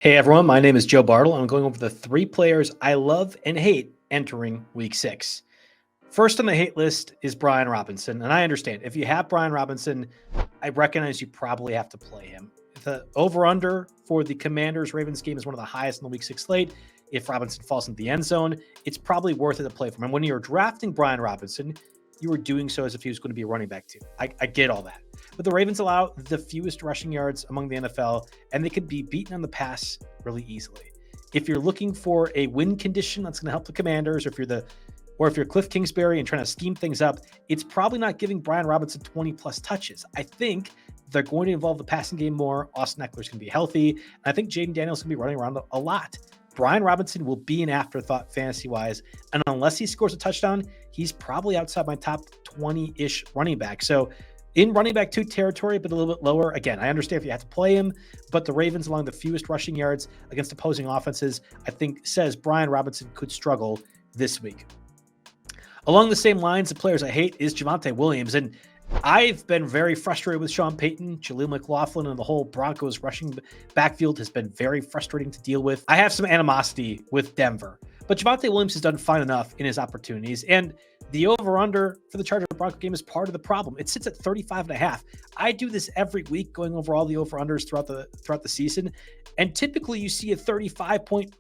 Hey everyone, my name is Joe Bartle. I'm going over the 3 players I love and hate entering week 6. First on the hate list is Brian Robinson, and I understand if you have Brian Robinson, I recognize you probably have to play him. The over-under for the Commanders-Ravens game is one of the highest in the week 6 slate. If Robinson falls into the end zone, it's probably worth it to play for him. And when you're drafting Brian Robinson, you were doing so as if he was going to be a running back too. I get all that. But the Ravens allow the fewest rushing yards among the NFL, and they could be beaten on the pass really easily. If you're looking for a win condition that's going to help the Commanders, or if you're Cliff Kingsbury and trying to scheme things up, it's probably not giving Brian Robinson 20 plus touches. I think they're going to involve the passing game more. Austin Eckler's going to be healthy. And I think Jaden Daniels is going to be running around a lot. Brian Robinson will be an afterthought fantasy-wise, and unless he scores a touchdown, he's probably outside my top 20-ish running back. So in running back 2 territory, but a little bit lower. Again, I understand if you have to play him, but the Ravens along the fewest rushing yards against opposing offenses, I think says Brian Robinson could struggle this week. Along the same lines, the players I hate is Javonte Williams, and I've been very frustrated with Sean Payton. Jaleel McLaughlin and the whole Broncos rushing backfield has been very frustrating to deal with. I have some animosity with Denver, but Javonte Williams has done fine enough in his opportunities, and the over-under for the Chargers-Bronco game is part of the problem. It sits at 35.5. I do this every week, going over all the over-unders throughout the season, and typically you see a 35-point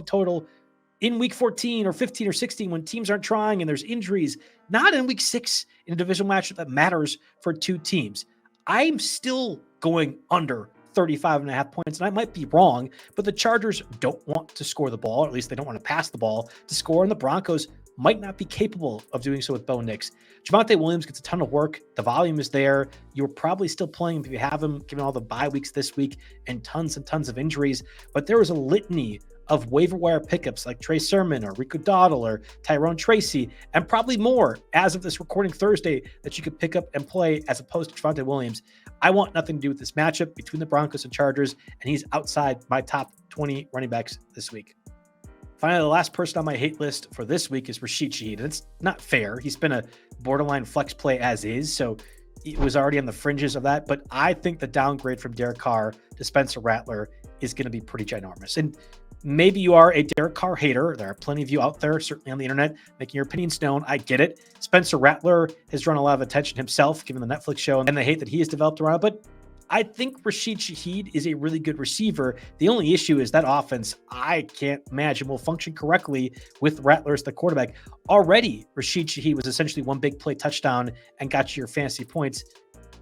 total in week 14 or 15 or 16 when teams aren't trying and there's injuries, not in week 6 in a divisional matchup that matters for 2 teams. I'm still going under 35.5 points, and I might be wrong, but the Chargers don't want to score the ball, or at least they don't want to pass the ball to score, and the Broncos might not be capable of doing so with Bo Nix. Javonte Williams gets a ton of work. The volume is there. You're probably still playing him if you have him, given all the bye weeks this week and tons of injuries, but there is a litany of waiver wire pickups like Trey Sermon or Rico Dowdle or Tyrone Tracy, and probably more as of this recording Thursday that you could pick up and play as opposed to Javonte Williams. I want nothing to do with this matchup between the Broncos and Chargers, and he's outside my top 20 running backs this week. Finally, the last person on my hate list for this week is Rashid Shaheed, and it's not fair. He's been a borderline flex play as is, so it was already on the fringes of that, but I think the downgrade from Derek Carr to Spencer Rattler is going to be pretty ginormous. And maybe you are a Derek Carr hater. There are plenty of you out there, certainly on the internet, making your opinions known. I get it. Spencer Rattler has drawn a lot of attention himself, given the Netflix show and the hate that he has developed around it. But I think Rashid Shaheed is a really good receiver. The only issue is that offense, I can't imagine, will function correctly with Rattler as the quarterback. Already, Rashid Shaheed was essentially one big play touchdown and got you your fantasy points.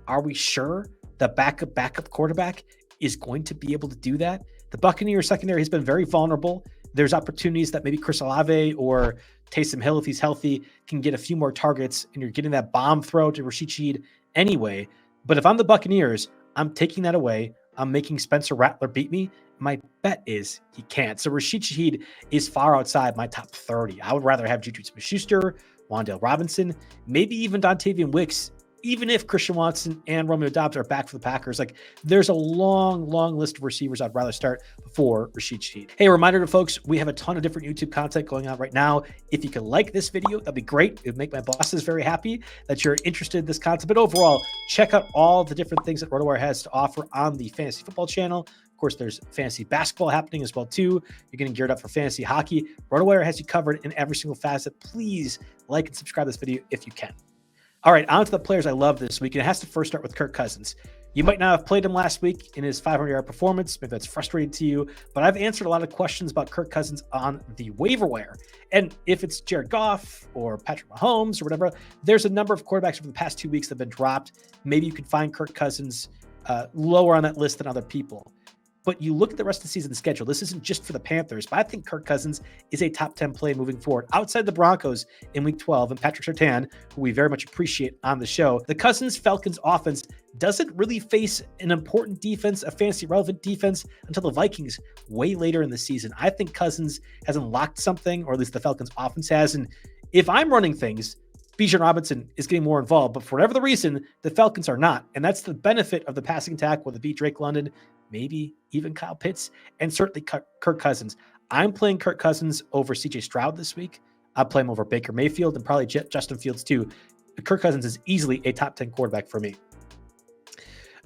Are we sure the backup quarterback is going to be able to do that? The Buccaneers secondary has been very vulnerable. There's opportunities that maybe Chris Olave or Taysom Hill, if he's healthy, can get a few more targets, and you're getting that bomb throw to Rashid Shaheed anyway. But if I'm the Buccaneers, I'm taking that away. I'm making Spencer Rattler beat me. My bet is he can't. So Rashid Shaheed is far outside my top 30. I would rather have Juju Smith-Schuster, Wan'Dale Robinson, maybe even Dontavian Wicks, even if Christian Watson and Romeo Doubs are back for the Packers. Like, there's a long list of receivers I'd rather start before Rashid Shaheed. Hey, a reminder to folks, we have a ton of different YouTube content going on right now. If you could like this video, that'd be great. It would make my bosses very happy that you're interested in this content. But overall, check out all the different things that RotoWire has to offer on the fantasy football channel. Of course, there's fantasy basketball happening as well, too. You're getting geared up for fantasy hockey. RotoWire has you covered in every single facet. Please like and subscribe to this video if you can. All right, on to the players I love this week, and it has to first start with Kirk Cousins. You might not have played him last week in his 500-yard performance. Maybe that's frustrating to you, but I've answered a lot of questions about Kirk Cousins on the waiver wire. And if it's Jared Goff or Patrick Mahomes or whatever, there's a number of quarterbacks over the past 2 weeks that have been dropped. Maybe you can find Kirk Cousins lower on that list than other people. But you look at the rest of the season schedule. This isn't just for the Panthers, but I think Kirk Cousins is a top 10 play moving forward. Outside the Broncos in week 12 and Patrick Surtain, who we very much appreciate on the show, the Cousins-Falcons offense doesn't really face an important defense, a fantasy relevant defense, until the Vikings way later in the season. I think Cousins has unlocked something, or at least the Falcons offense has. And if I'm running things, Bijan Robinson is getting more involved, but for whatever the reason, the Falcons are not. And that's the benefit of the passing attack, whether it be Drake London, maybe even Kyle Pitts, and certainly Kirk Cousins. I'm playing Kirk Cousins over CJ Stroud this week. I'll play him over Baker Mayfield and probably Justin Fields too. Kirk Cousins is easily a top 10 quarterback for me.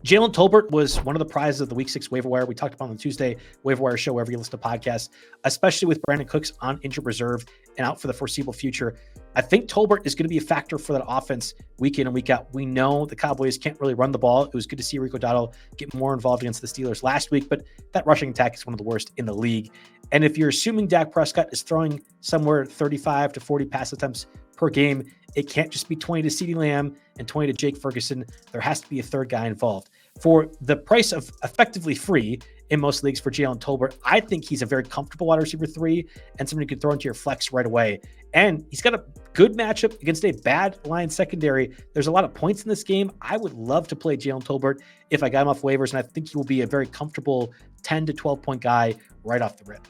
Jalen Tolbert was one of the prizes of the Week 6 waiver wire. We talked about on the Tuesday waiver wire show wherever you listen to podcasts, especially with Brandon Cooks on injured reserve and out for the foreseeable future. I think Tolbert is going to be a factor for that offense week in and week out. We know the Cowboys can't really run the ball. It was good to see Rico Dowdle get more involved against the Steelers last week, but that rushing attack is one of the worst in the league. And if you're assuming Dak Prescott is throwing somewhere 35 to 40 pass attempts per game, it can't just be 20 to CeeDee Lamb and 20 to Jake Ferguson. There has to be a third guy involved. For the price of effectively free in most leagues for Jalen Tolbert, I think he's a very comfortable wide receiver 3 and somebody you can throw into your flex right away. And he's got a good matchup against a bad Lions secondary. There's a lot of points in this game. I would love to play Jalen Tolbert if I got him off waivers, and I think he will be a very comfortable 10 to 12 point guy right off the rip.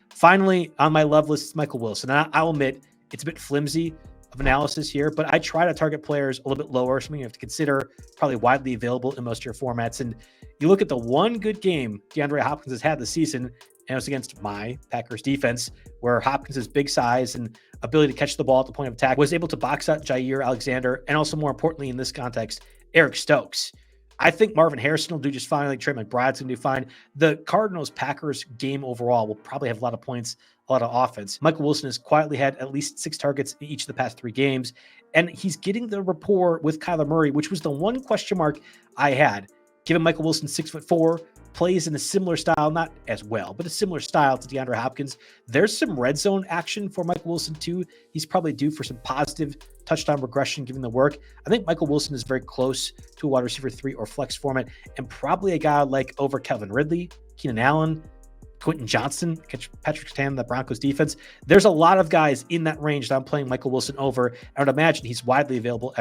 Finally, on my love list is Michael Wilson. And I'll admit it's a bit flimsy of analysis here, but I try to target players a little bit lower, something you have to consider, probably widely available in most of your formats. And you look at the one good game DeAndre Hopkins has had this season, and it was against my Packers defense, where Hopkins' big size and ability to catch the ball at the point of attack was able to box out Jair Alexander, and also more importantly in this context, Eric Stokes. I think Marvin Harrison will do just fine. Like Trey McBride's going to do fine. The Cardinals-Packers game overall will probably have a lot of points, a lot of offense. Michael Wilson has quietly had at least 6 targets in each of the past 3 games, and he's getting the rapport with Kyler Murray, which was the one question mark I had. Given Michael Wilson 6'4", plays in a similar style, not as well, but a similar style to DeAndre Hopkins. There's some red zone action for Michael Wilson too. He's probably due for some positive touchdown regression given the work. I think Michael Wilson is very close to a wide receiver 3 or flex format, and probably a guy like over Calvin Ridley, Keenan Allen, Quentin Johnston, Patrick Surtain, the Broncos defense. There's a lot of guys in that range that I'm playing Michael Wilson over. I would imagine he's widely available